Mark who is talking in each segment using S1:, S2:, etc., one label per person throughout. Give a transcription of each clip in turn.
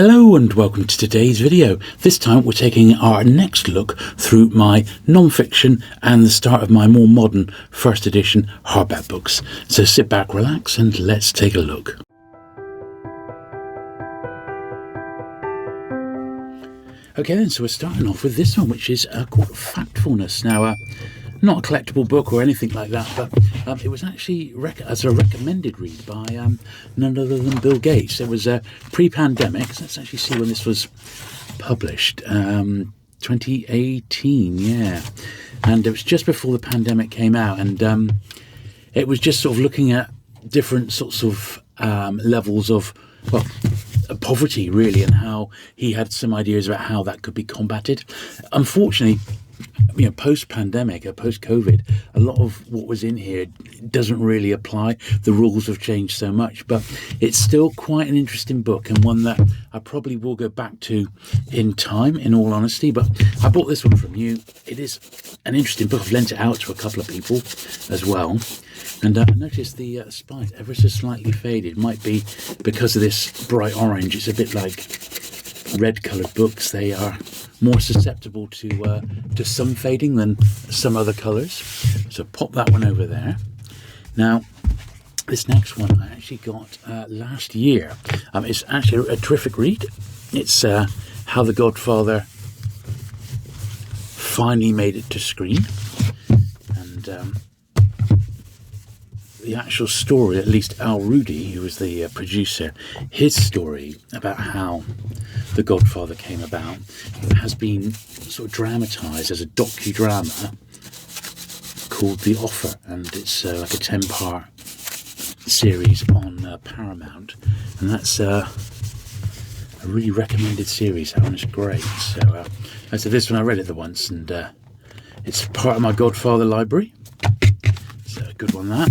S1: Hello and welcome to today's video. This time we're taking our next look through my non-fiction and the start of my more modern first edition hardback books. So sit back, relax and let's take a look. Okay then, so we're starting off with this one, which is called Factfulness. Now, not a collectible book or anything like that, but it was actually as a recommended read by none other than Bill Gates. It was pre-pandemic, so let's actually see when this was published. 2018, yeah. And it was just before the pandemic came out, and it was just sort of looking at different sorts of levels of, well, poverty, really, and how he had some ideas about how that could be combated. Unfortunately, post-pandemic or post-COVID, a lot of what was in here doesn't really apply. The rules have changed so much, but it's still quite an interesting book and one that I probably will go back to in time, in all honesty. But I bought this one from you. It is an interesting book. I've lent it out to a couple of people as well. And I noticed the spine ever so slightly faded. Might be because of this bright orange. It's a bit like red-coloured books. They are more susceptible to some fading than some other colours. So pop that one over there. Now, this next one I actually got last year. It's actually a terrific read. It's how the Godfather finally made it to screen. And the actual story, at least Al Rudy, who was the producer, his story about how The Godfather came about has been sort of dramatised as a docudrama called The Offer, and it's like a 10-part series on Paramount, and that's a really recommended series. That one is great. So as to this one, I read it once, and it's part of my Godfather library. So a good one, that.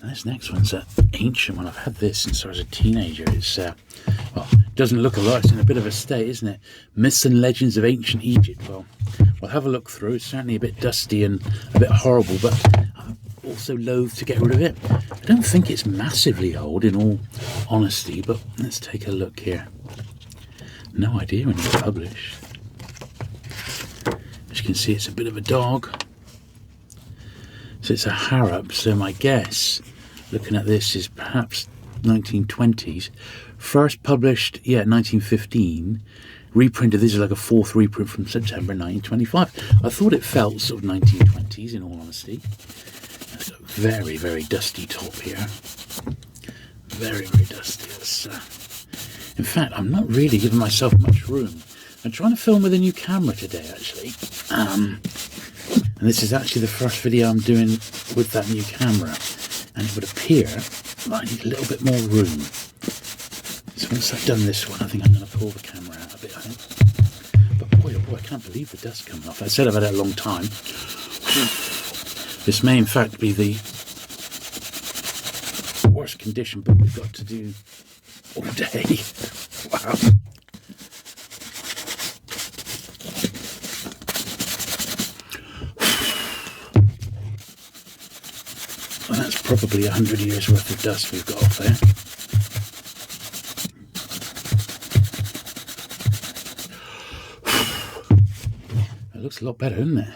S1: And this next one's an ancient one. I've had this since I was a teenager. It's well, it doesn't look a lot. It's in a bit of a state, isn't it? Myths and Legends of Ancient Egypt. Well, we'll have a look through. It's certainly a bit dusty and a bit horrible, but I'm also loath to get rid of it. I don't think it's massively old, in all honesty, but let's take a look here. No idea when it was published. As you can see, it's a bit of a dog. So it's a Harrop, so my guess, looking at this, is perhaps 1920s. First published, 1915. Reprinted, this is like a fourth reprint from September 1925. I thought it felt sort of 1920s, in all honesty. It's got a very, very dusty top here. Very, very dusty. In fact, I'm not really giving myself much room. I'm trying to film with a new camera today, actually. And this is actually the first video I'm doing with that new camera. And it would appear that I need a little bit more room. So once I've done this one, I think I'm going to pull the camera out a bit, I think. But boy, oh boy, I can't believe the dust coming off. I said I've had it a long time. This may in fact be the worst condition book we've got to do all day. Wow. Well, that's probably 100 years worth of dust we've got off there. It looks a lot better, doesn't it?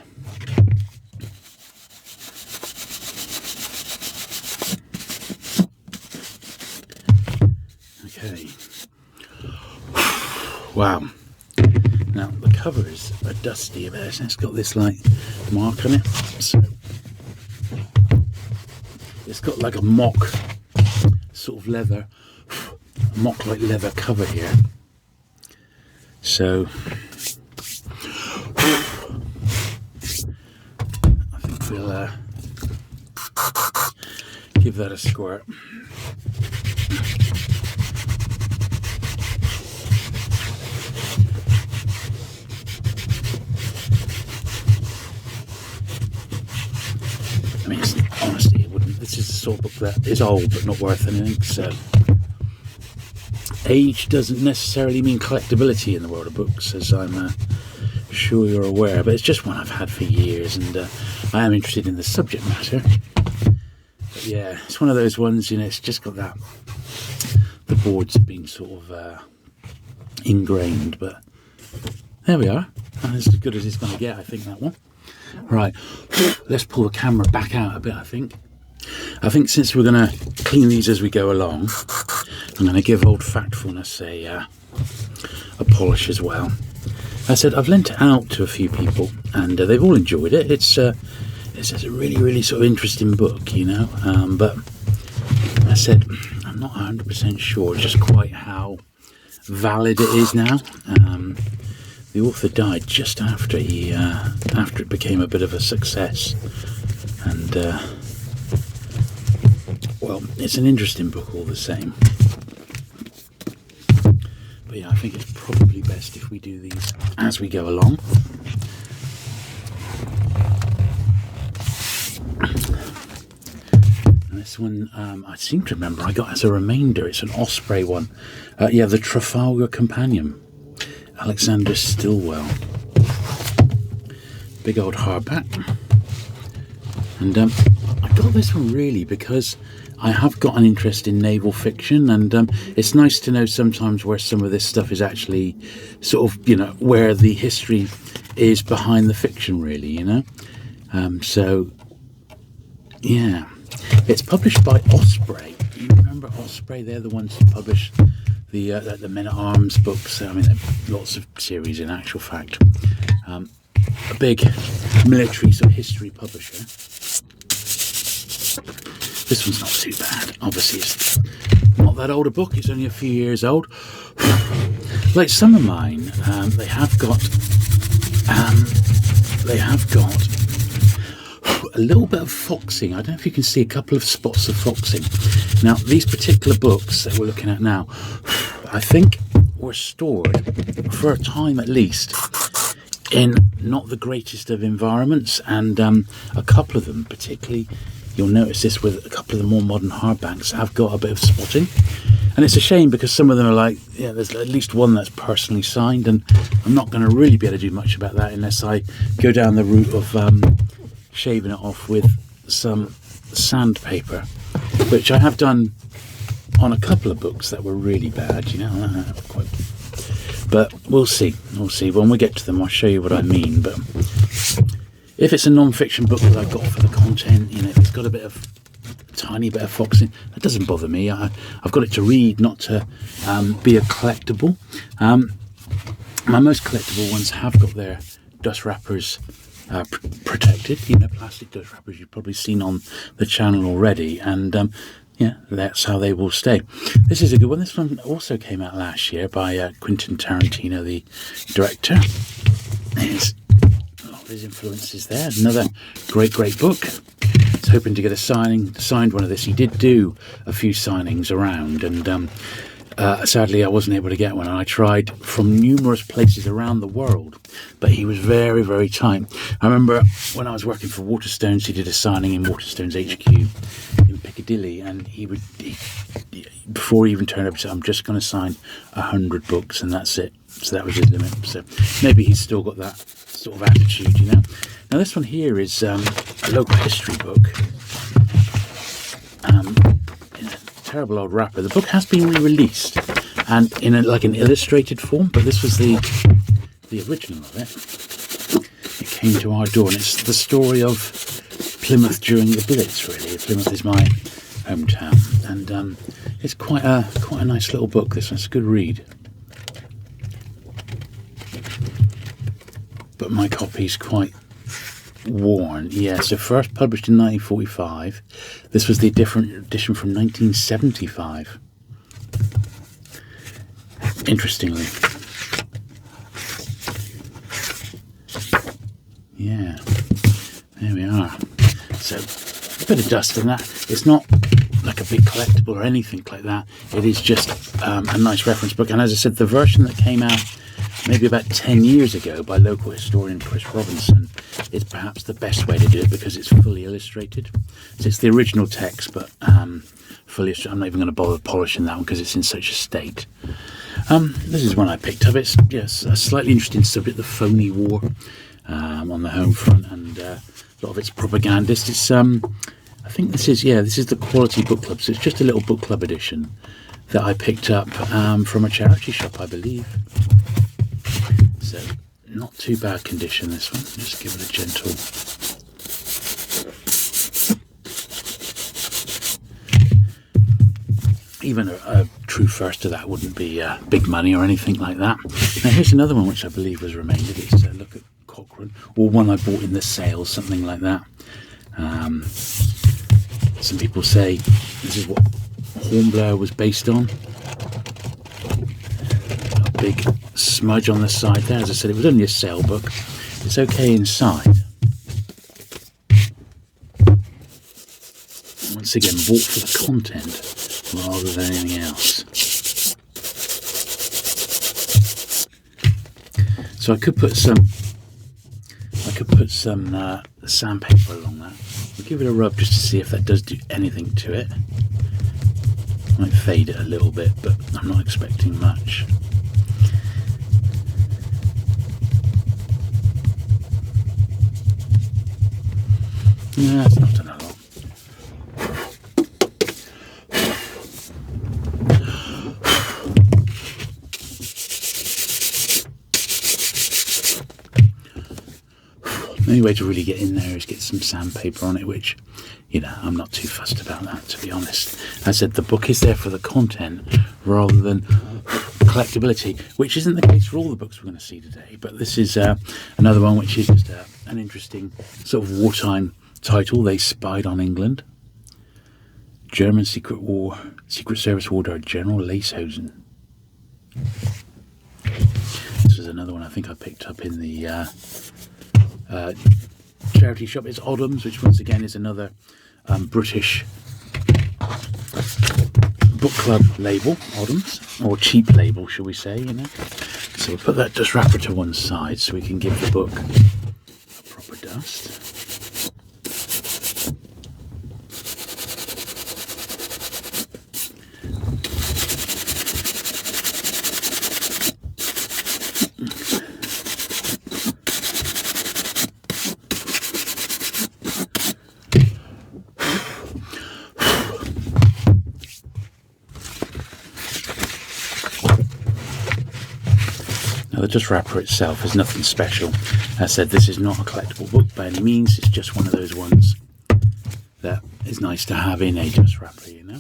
S1: Okay. Wow. Now the covers are dusty a bit, and it's got this like mark on it. So it's got like a mock sort of leather, mock like leather cover here. So I think we'll give that a squirt. I mean, honestly, it wouldn't. This is the sort of book that is old but not worth anything. So, age doesn't necessarily mean collectability in the world of books, as I'm sure you're aware. But it's just one I've had for years, and I am interested in the subject matter. But yeah, it's one of those ones. It's just got that. The boards have been sort of ingrained, but there we are. That's as good as it's going to get, I think, that one. Right, let's pull the camera back out a bit, I think. Since we're going to clean these as we go along, I'm going to give Old Factfulness a polish as well. I said I've lent it out to a few people, and they've all enjoyed it. It's a really, really sort of interesting book, you know. But I said I'm not 100% sure just quite how valid it is now. The author died just after after it became a bit of a success, and well, it's an interesting book all the same. But yeah, I think it's probably best if we do these as we go along. And this one, I seem to remember I got as a remainder. It's an Osprey one. Yeah, the Trafalgar Companion. Alexander Stilwell. Big old hardback. And I got this one really because I have got an interest in naval fiction, and it's nice to know sometimes where some of this stuff is actually sort of, you know, where the history is behind the fiction, really, you know. So yeah, it's published by Osprey. You remember Osprey? They're the ones who publish the Men-at-Arms books. I mean, lots of series in actual fact. A big military sort of history publisher. This one's not too bad. Obviously, it's not that old a book. It's only a few years old. Like some of mine, they have got a little bit of foxing. I don't know if you can see a couple of spots of foxing. Now, these particular books that we're looking at now, I think were stored for a time at least in not the greatest of environments, and a couple of them, particularly, you'll notice this with a couple of the more modern hardbacks, have got a bit of spotting. And it's a shame because some of them are like, yeah, there's at least one that's personally signed, and I'm not going to really be able to do much about that unless I go down the route of shaving it off with some sandpaper, which I have done on a couple of books that were really bad, you know. But we'll see. When we get to them, I'll show you what I mean. But if it's a non-fiction book that I've got for the content, you know, if it's got a tiny bit of foxing, that doesn't bother me. I've got it to read, not to be a collectible. My most collectible ones have got their dust wrappers protected, you know, plastic dust wrappers you've probably seen on the channel already, and yeah, that's how they will stay. This is a good one. This one also came out last year by Quentin Tarantino, the director. There's a lot of his influences there. Another great book. I was hoping to get a signed one of this. He did do a few signings around, and sadly I wasn't able to get one. And I tried from numerous places around the world, but he was very, very tight. I remember when I was working for Waterstones, he did a signing in Waterstones HQ in Piccadilly, and he before he even turned up, he said, I'm just going to sign 100 books and that's it. So that was his limit. So maybe he's still got that sort of attitude, you know. Now this one here is a local history book. In a terrible old wrapper. The book has been re-released and in like an illustrated form, but this was the original of it. It came to our door, and it's the story of Plymouth during the Blitz, really. Plymouth is my hometown, and it's quite a nice little book. This one's a good read, but my copy's quite worn. Yeah, so first published in 1945. This was the different edition from 1975. Interestingly. Yeah, there we are. So a bit of dust in that. It's not like a big collectible or anything like that. It is just a nice reference book. And as I said, the version that came out maybe about 10 years ago by local historian Chris Robinson is perhaps the best way to do it because it's fully illustrated. So it's the original text, but fully illustrated. I'm not even going to bother polishing that one because it's in such a state. This is one I picked up. It's a slightly interesting subject, the phony war on the home front, and a lot of it's propagandist. It's I think this is the Quality Book Club, so it's just a little book club edition. that I picked up from a charity shop, I believe. So not too bad condition, this one. Just give it a gentle. Even a true first to that wouldn't be big money or anything like that. Now here's another one which I believe was remaindered. It's Look at Cochrane, or one I bought in the sale, something like that. Some people say this is what Hornblower was based on. A big smudge on the side there. As I said, it was only a sale book. It's okay inside. Once again, bought for the content rather than anything else. So I could put some sandpaper along that. We'll give it a rub just to see if that does do anything to it. Might fade it a little bit, but I'm not expecting much. Yeah, it's not done a lot. The only way to really get in there is get some sandpaper on it, which, you know, I'm not too fussed about that, to be honest. As I said, the book is there for the content rather than collectability, which isn't the case for all the books we're going to see today. But this is another one which is just an interesting sort of wartime title. They spied on England. German Secret Service War General Lacehausen. This is another one I think I picked up in the charity shop. It's Oddham's, which once again is another British book club label, Oddham's, or cheap label, shall we say, you know. So we'll put that dust wrapper to one side so we can give the book a proper dust. The dust wrapper itself is nothing special. As I said, this is not a collectible book by any means. It's just one of those ones that is nice to have in a dust wrapper, you know.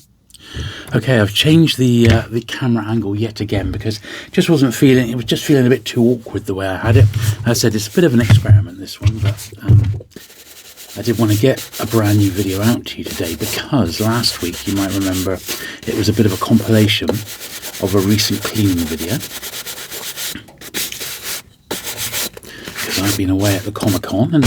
S1: Okay, I've changed the camera angle yet again because it was just feeling a bit too awkward the way I had it. As I said, it's a bit of an experiment, this one, but I did want to get a brand new video out to you today because last week, you might remember, it was a bit of a compilation of a recent cleaning video. I've been away at the Comic-Con and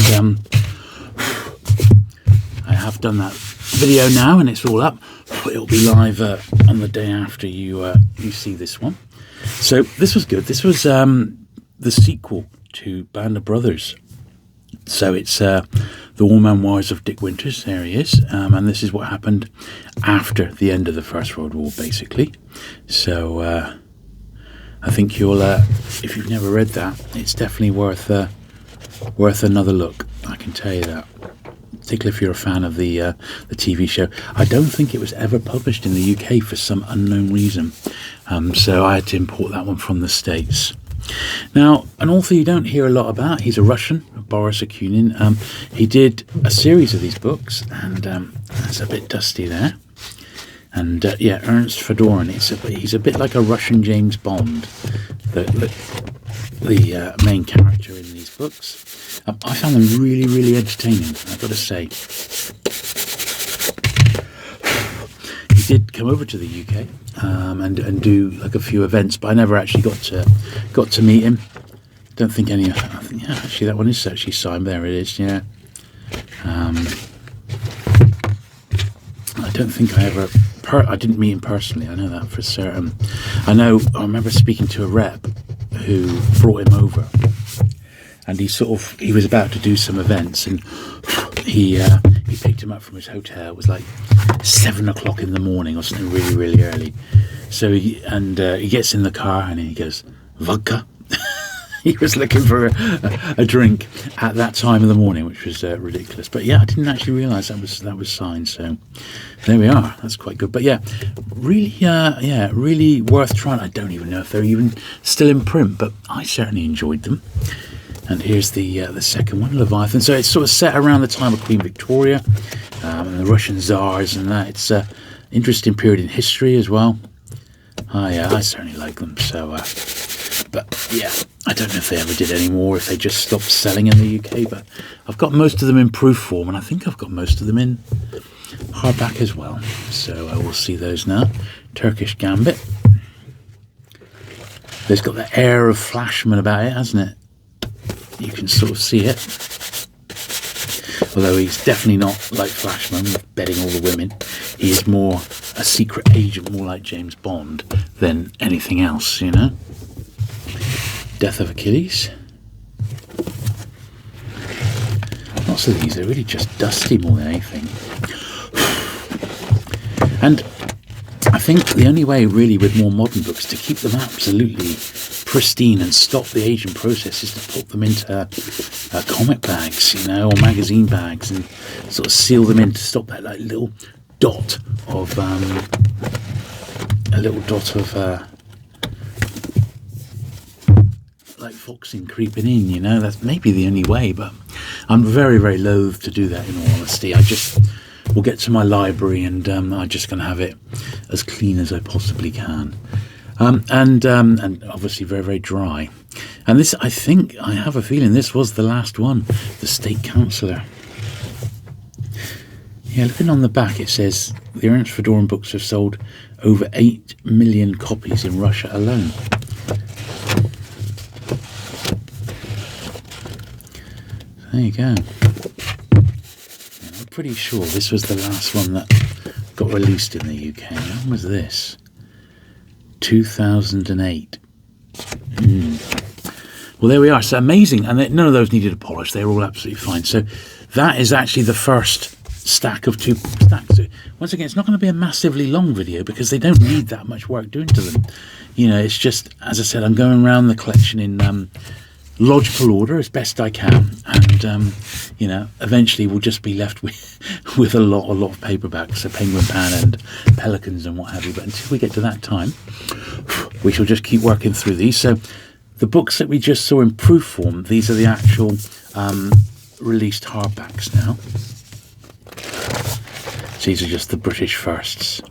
S1: I have done that video now and it's all up. It'll be live on the day after you see this one. So this was good. This was the sequel to Band of Brothers. So it's the War Memoirs of Dick Winters. There he is. And this is what happened after the end of the First World War, basically. So I think you'll, if you've never read that, it's definitely worth another look. I can tell you that, particularly if you're a fan of the TV show. I don't think it was ever published in the UK for some unknown reason, so I had to import that one from the States. Now, an author you don't hear a lot about, he's a Russian, Boris Akunin. He did a series of these books, and it's a bit dusty there. And yeah, Ernst Fedorin. He's a bit like a Russian James Bond, the main character in these books. I found them really, really entertaining, I've got to say. He did come over to the UK and do like a few events, but I never actually got to meet him. Don't think any. I think, yeah, actually that one is actually signed. There it is. Yeah. I don't think I ever. I didn't meet him personally. I know that for certain. I remember speaking to a rep who brought him over, and he was about to do some events, and he picked him up from his hotel. It was like 7 o'clock in the morning or something, really, really early. So he gets in the car and he goes, vodka. he was looking for a drink at that time of the morning, which was ridiculous. But yeah, I didn't actually realise that was signed. So there we are. That's quite good. But yeah, really worth trying. I don't even know if they're even still in print, but I certainly enjoyed them. And here's the second one, Leviathan. So it's sort of set around the time of Queen Victoria and the Russian Tsars and that. It's an interesting period in history as well. I certainly like them. So, but yeah, I don't know if they ever did any more, if they just stopped selling in the UK. But I've got most of them in proof form, and I think I've got most of them in hardback as well. So I will see those now. Turkish Gambit. It's got the air of Flashman about it, hasn't it? You can sort of see it. Although he's definitely not like Flashman, betting all the women. He is more a secret agent, more like James Bond than anything else, you know. Death of Achilles. Lots of these, they're really just dusty more than anything. And I think the only way really with more modern books to keep them absolutely pristine and stop the aging process is to put them into comic bags, you know, or magazine bags, and sort of seal them in to stop that like little dot of like foxing creeping in, you know. That's maybe the only way, but I'm very, very loath to do that, in all honesty. I just will get to my library and I'm just going to have it as clean as I possibly can. And obviously very, very dry. And this, I think, I have a feeling this was the last one, the State Councillor. Yeah, looking on the back, it says the Ernst Fedoran books have sold over 8 million copies in Russia alone. There you go. I'm pretty sure this was the last one that got released in the UK. When was this? 2008. Well, there we are. So amazing. And none of those needed a polish. They were all absolutely fine. So that is actually the first stack of 2 stacks. So once again, it's not going to be a massively long video because they don't need that much work doing to them. You know, it's just, as I said, I'm going around the collection in logical order as best I can, and you know, eventually we'll just be left with a lot of paperbacks, so Penguin Pan and Pelicans and what have you. But until we get to that time, we shall just keep working through these. So the books that we just saw in proof form, these are the actual released hardbacks now. So these are just the British firsts,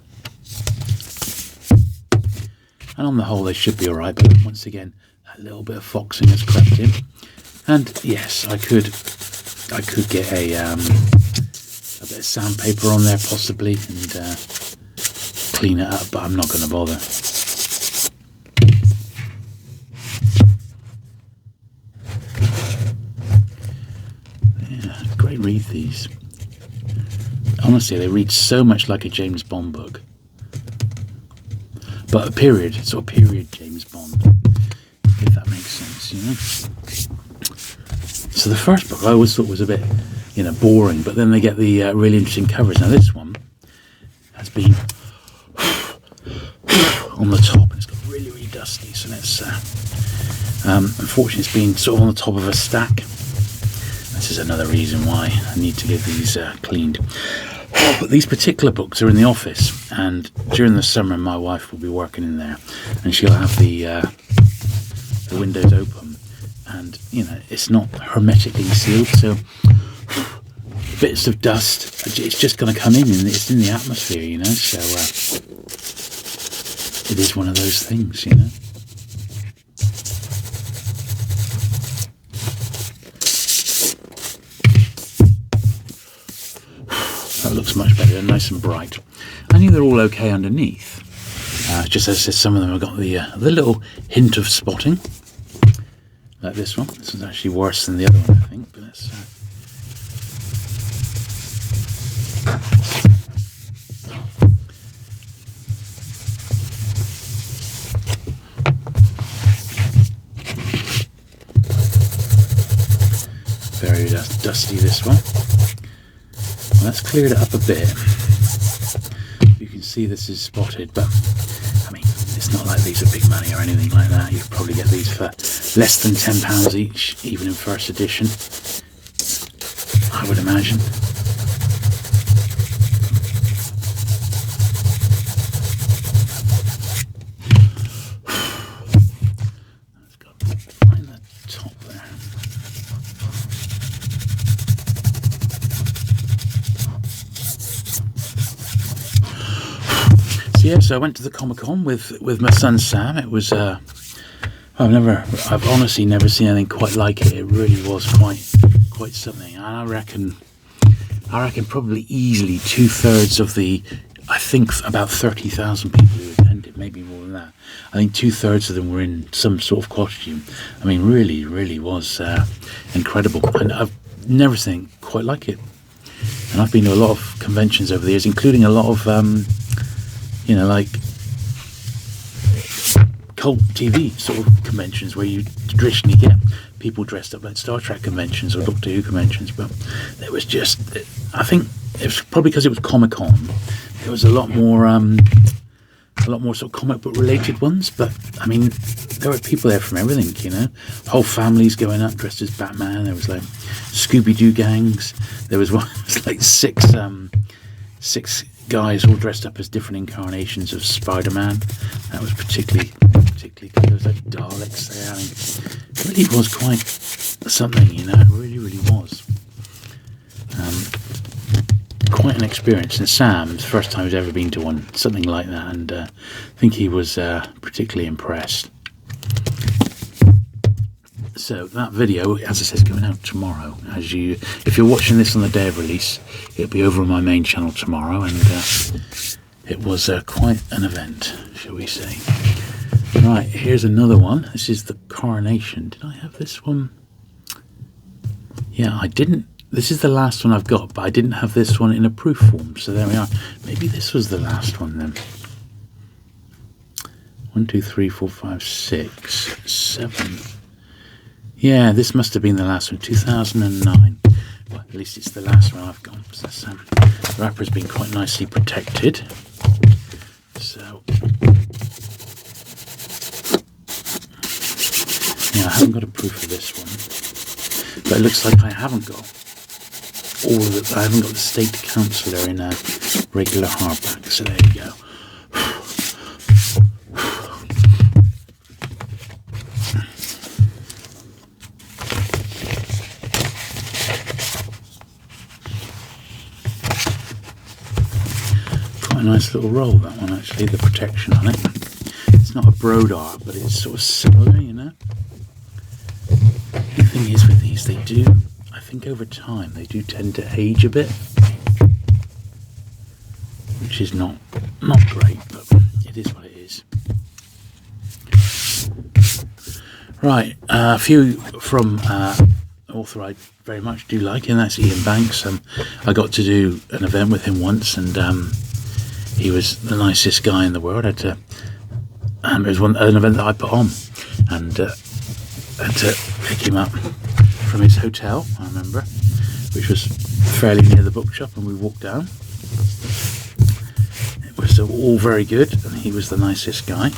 S1: and on the whole they should be alright, but once again a little bit of foxing has crept in. And yes, I could get a bit of sandpaper on there possibly and clean it up, but I'm not going to bother. Yeah, great read these. Honestly, they read so much like a James Bond book, but a period James Bond, if that makes sense, you know. So the first book I always thought was a bit, you know, boring, but then they get the really interesting covers. Now this one has been on the top, and it's got really, really dusty. So let's, unfortunately, it's been sort of on the top of a stack. This is another reason why I need to get these cleaned. But these particular books are in the office, and during the summer my wife will be working in there, and she'll have the windows open, and you know, it's not hermetically sealed, so bits of dust, it's just going to come in, and it's in the atmosphere, you know. So it is one of those things, you know. That looks much better, nice and bright. I think they're all okay underneath. Just as I said, some of them have got the little hint of spotting, like this one. This is actually worse than the other one, I think. But let's. Very dusty, this one. Well, that's cleared it up a bit. You can see this is spotted, but I mean, it's It's not like these are big money or anything like that. You'd probably get these for less than £10 each, even in first edition, I would imagine. I've got to find the top there. So I went to the Comic-Con with my son Sam. It was I've honestly never seen anything quite like it. It really was quite something. And I reckon probably easily 2/3 of the, I think about 30,000 people who attended, maybe more than that. I think 2/3 of them were in some sort of costume. I mean, really was incredible, and I've never seen quite like it. And I've been to a lot of conventions over the years, including a lot of like cult TV sort of conventions where you traditionally get people dressed up like Star Trek conventions or Doctor Who conventions, but it was just, I think it was probably because it was Comic-Con, there was a lot more sort of comic book related ones, but I mean, there were people there from everything, whole families going up dressed as Batman. There was like Scooby-Doo gangs. There was one, it was like six guys all dressed up as different incarnations of Spider-Man. That was particularly good. There was like Daleks there. I mean, it really was quite something, it really was. Quite an experience. And Sam's first time he's ever been to something like that, and I think he was particularly impressed. So that video, as I said, is going out tomorrow. If you're watching this on the day of release, it'll be over on my main channel tomorrow, and it was quite an event, shall we say. Right, here's another one. This is the Coronation. Did I have this one? Yeah, I didn't. This is the last one I've got, but I didn't have this one in a proof form, so there we are. Maybe this was the last one then. 1, 2, 3, 4, 5, 6, 7. Yeah, this must have been the last one, 2009. Well, at least it's the last one I've got. So the wrapper's been quite nicely protected. So, yeah, I haven't got a proof of this one, but it looks like I haven't got I haven't got the State Councillor in a regular hardback. So there you go. Quite a nice little roll, that one, actually, the protection on it. It's not a broad art, but it's sort of similar, The thing is with these, they do, I think over time, they do tend to age a bit, which is not great, but it is what it is. Right, a few from author I very much do like, and that's Iain Banks. I got to do an event with him once, and he was the nicest guy in the world. It was an event that I put on, and had to pick him up from his hotel, I remember, which was fairly near the bookshop, and we walked down. It was all very good, and he was the nicest guy.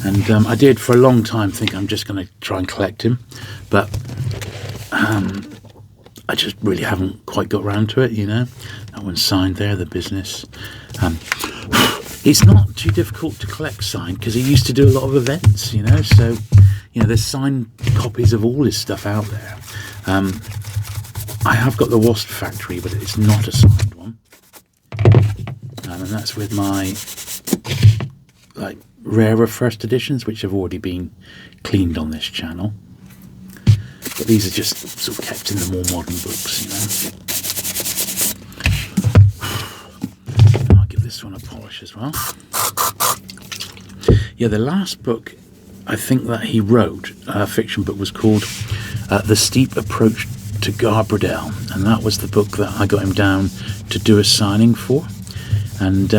S1: And I did for a long time think I'm just going to try and collect him, but I just really haven't quite got round to it, That one's signed there, the business. It's not too difficult to collect signed because he used to do a lot of events, so there's signed copies of all his stuff out there. I have got the Wasp Factory, but it's not a signed one, and that's with my rarer first editions, which have already been cleaned on this channel. But these are just sort of kept in the more modern books, I'll give this one a polish as well. Yeah, the last book I think that he wrote, a fiction book, was called The Steep Approach to Garbrodell, and that was the book that I got him down to do a signing for. And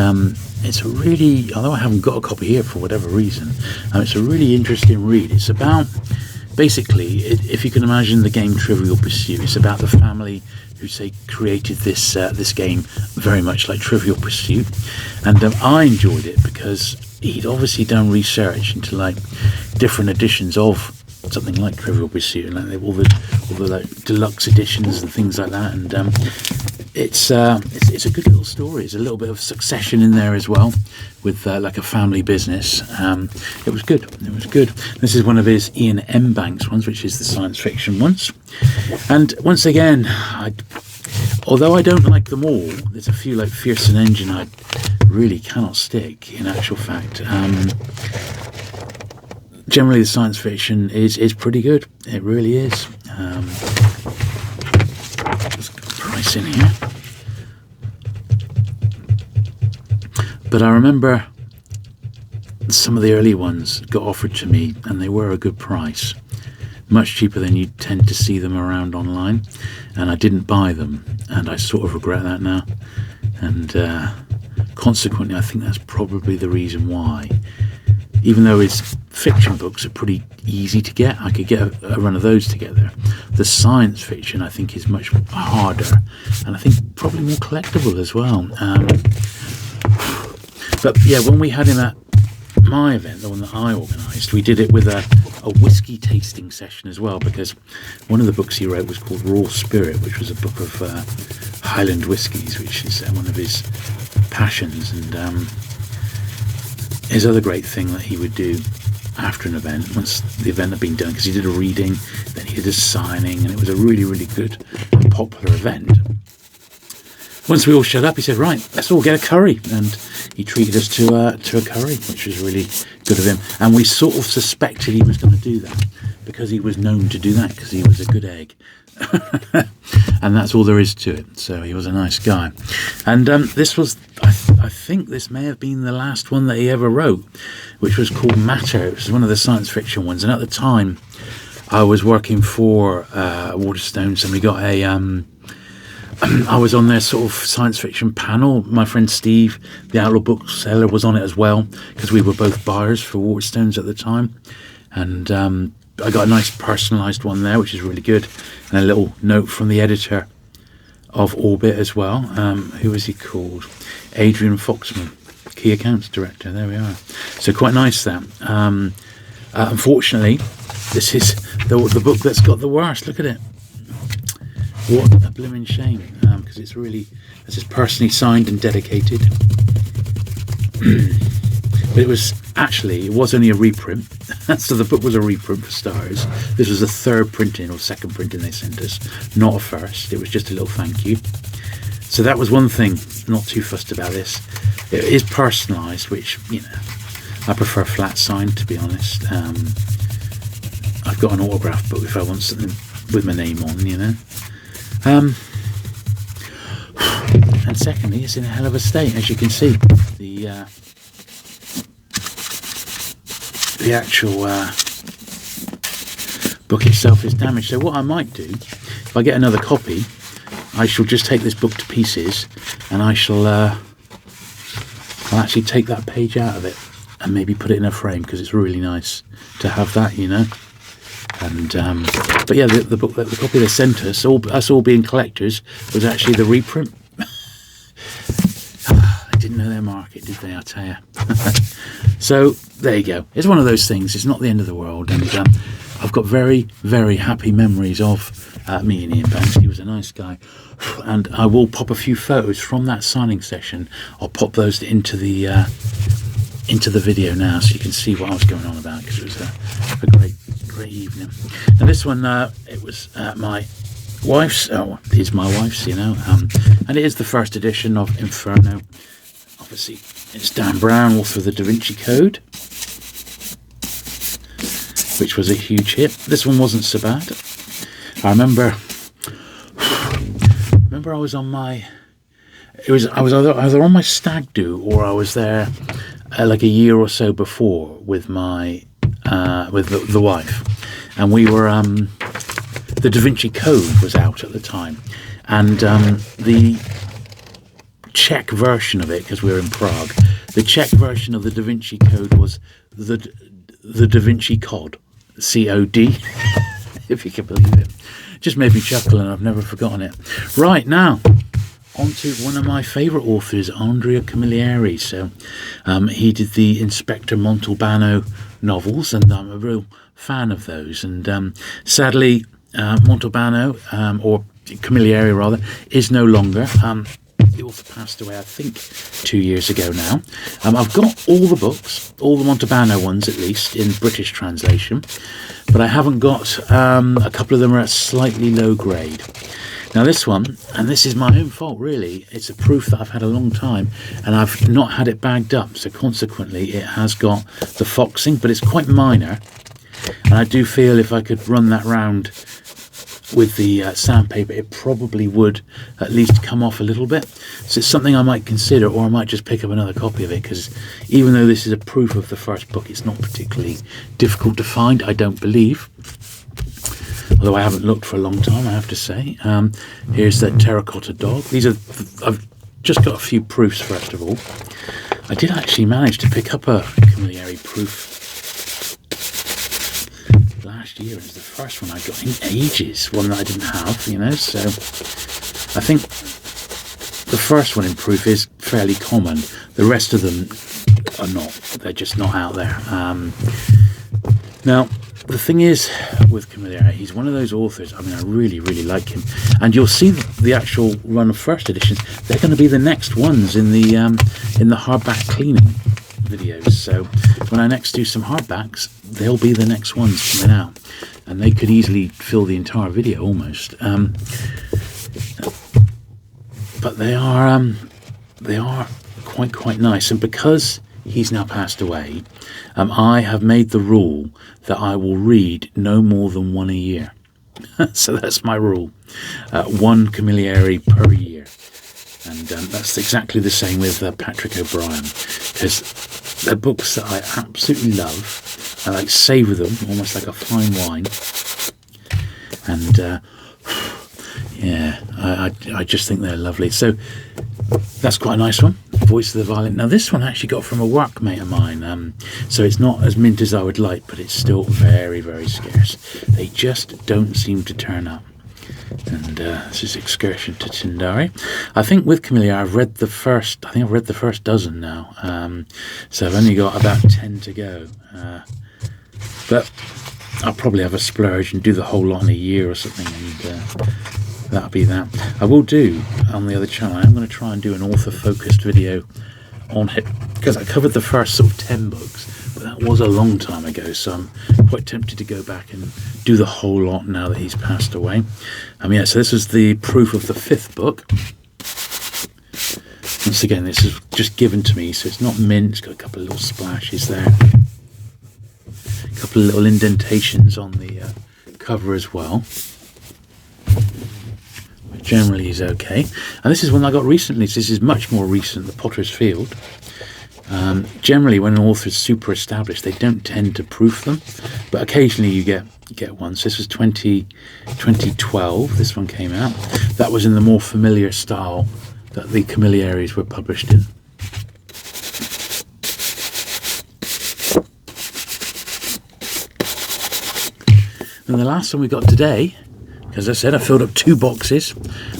S1: it's a really, although I haven't got a copy here for whatever reason, it's a really interesting read. It's about, basically, if you can imagine the game Trivial Pursuit, it's about the family who created this game very much like Trivial Pursuit, and I enjoyed it because he'd obviously done research into like different editions of something like Trivial Pursuit, and like all the like deluxe editions and things like that. And it's a good little story. There's a little bit of succession in there as well, with like a family business. It was good. It was good. This is one of his Iain Banks ones, which is the science fiction ones. And once again, although I don't like them all, there's a few like Fierce and Engine I really cannot stick, in actual fact. Generally the science fiction is pretty good. It really is. Let's get the price in here. But I remember some of the early ones got offered to me, and they were a good price. Much cheaper than you tend to see them around online. And I didn't buy them, and I sort of regret that now. And consequently, I think that's probably the reason why. Even though his fiction books are pretty easy to get, I could get a run of those together. The science fiction, I think, is much harder, and I think probably more collectible as well. But yeah, when we had him at my event, the one that I organised, we did it with a whiskey tasting session as well, because one of the books he wrote was called Raw Spirit, which was a book of Highland whiskies, which is one of his passions. And his other great thing that he would do after an event, once the event had been done, because he did a reading, then he did a signing, and it was a really, really good and popular event. Once we all shut up, he said, right, let's all get a curry. And he treated us to a curry, which was really good of him. And we sort of suspected he was going to do that, because he was known to do that, because he was a good egg. And that's all there is to it. So he was a nice guy. And this was, I think this may have been the last one that he ever wrote, which was called Matter. It was one of the science fiction ones. And at the time, I was working for Waterstones, and we got a... I was on their sort of science fiction panel. My friend Steve, the Outlaw bookseller, was on it as well, because we were both buyers for Waterstones at the time. And I got a nice personalised one there, which is really good, and a little note from the editor of Orbit as well. Who was he called? Adrian Foxman, Key Accounts Director. There we are. So quite nice that. Unfortunately, this is the book that's got the worst. Look at it. What a blooming shame, because it's really, this is personally signed and dedicated. But it was only a reprint. So the book was a reprint for starters. This was a third printing or second printing they sent us, not a first. It was just a little thank you. So that was one thing, not too fussed about this. It is personalised, which, I prefer flat signed, to be honest. I've got an autograph book if I want something with my name on, and secondly, it's in a hell of a state, as you can see. The actual book itself is damaged. So what I might do, if I get another copy, I shall just take this book to pieces, and I'll actually take that page out of it and maybe put it in a frame, because it's really nice to have that, And but yeah, the book, the copy they sent us, us all being collectors, was actually the reprint. They didn't know their market, did they? I tell you. So there you go. It's one of those things. It's not the end of the world, and I've got very, very happy memories of me and Iain Banks. He was a nice guy, and I will pop a few photos from that signing session. I'll pop those into the video now, so you can see what I was going on about, because it was a great evening. And this one, it was my wife's. Oh, it's my wife's, and it is the first edition of Inferno. Obviously, it's Dan Brown, author of the Da Vinci Code, which was a huge hit. This one wasn't so bad. I remember I was on my. I was either on my stag do, or I was there like a year or so before with my with the wife, and we were the Da Vinci Code was out at the time, and the Czech version of it, because we were in Prague, the Czech version of the Da Vinci Code was the Da Vinci Cod, COD, if you can believe it. Just made me chuckle, and I've never forgotten it. Right, now on to one of my favourite authors, Andrea Camilleri. So he did the Inspector Montalbano novels, and I'm a real fan of those. And sadly, Montalbano, or Camilleri rather, is no longer. The author passed away, I think, 2 years ago now. I've got all the books, all the Montalbano ones at least, in British translation, but I haven't got a couple of them are at slightly low grade. Now this one, and this is my own fault really, it's a proof that I've had a long time and I've not had it bagged up, so consequently it has got the foxing, but it's quite minor, and I do feel if I could run that round with the sandpaper, it probably would at least come off a little bit. So it's something I might consider, or I might just pick up another copy of it, because even though this is a proof of the first book, it's not particularly difficult to find, I don't believe. Although I haven't looked for a long time, I have to say. Here's that terracotta dog. These are, I've just got a few proofs first of all. I did actually manage to pick up a Camilleri proof last year. It was the first one I got in ages, one that I didn't have, you know, so I think the first one in proof is fairly common. The rest of them are not. They're just not out there. Now, the thing is with Camilleri, he's one of those authors, I mean, I really, really like him. And you'll see the actual run of first editions. They're going to be the next ones in the hardback cleaning videos. So when I next do some hardbacks, they'll be the next ones coming out. And they could easily fill the entire video almost. But they are quite nice. And because he's now passed away, I have made the rule that I will read no more than one a year. So that's my rule. One Camilleri per year. And that's exactly the same with Patrick O'Brian, because they're books that I absolutely love. I like savour them almost like a fine wine. And yeah, I just think they're lovely. So that's quite a nice one, Voice of the Violent. Now this one I actually got from a workmate of mine, so it's not as mint as I would like, but it's still very, very scarce. They just don't seem to turn up. And this is Excursion to Tindari. I think with Camilleri I've read the first dozen now, so I've only got about 10 to go, but I'll probably have a splurge and do the whole lot in a year or something, and that'll be that. I will do on the other channel, I'm going to try and do an author focused video on it, because I covered the first sort of 10 books, but that was a long time ago, so I'm quite tempted to go back and do the whole lot now that he's passed away. Yeah, so this was the proof of the 5th book. Once again, this is just given to me, so it's not mint. It's got a couple of little splashes there, a couple of little indentations on the cover as well. Generally is okay. And this is one I got recently, so this is much more recent, The Potter's Field. Generally when an author is super established, they don't tend to proof them, but occasionally you get one. So this was 2012, this one came out. That was in the more familiar style that the Camilleris were published in. And the last one we got today, as I said, I filled up 2 boxes,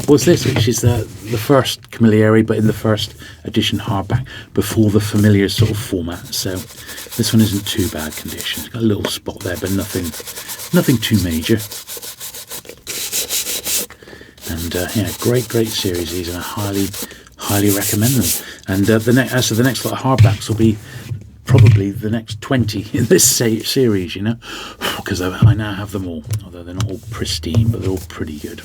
S1: was this, which is the first Camilleri, but in the first edition hardback, before the familiar sort of format. So this one isn't too bad condition. It's got a little spot there, but nothing too major. And yeah, great series these, and I highly recommend them. And as for the next lot of hardbacks will be probably the next 20 in this series, you know, because I now have them all, although they're not all pristine, but they're all pretty good.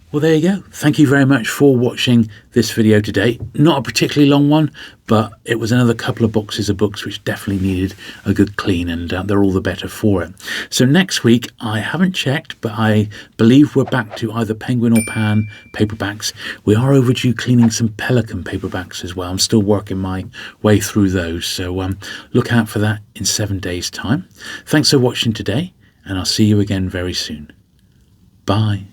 S1: Well, there you go. Thank you very much for watching this video today. Not a particularly long one, but it was another couple of boxes of books which definitely needed a good clean, and they're all the better for it. So next week, I haven't checked, but I believe we're back to either Penguin or Pan paperbacks. We are overdue cleaning some Pelican paperbacks as well. I'm still working my way through those, so look out for that in 7 days' time. Thanks for watching today, and I'll see you again very soon. Bye.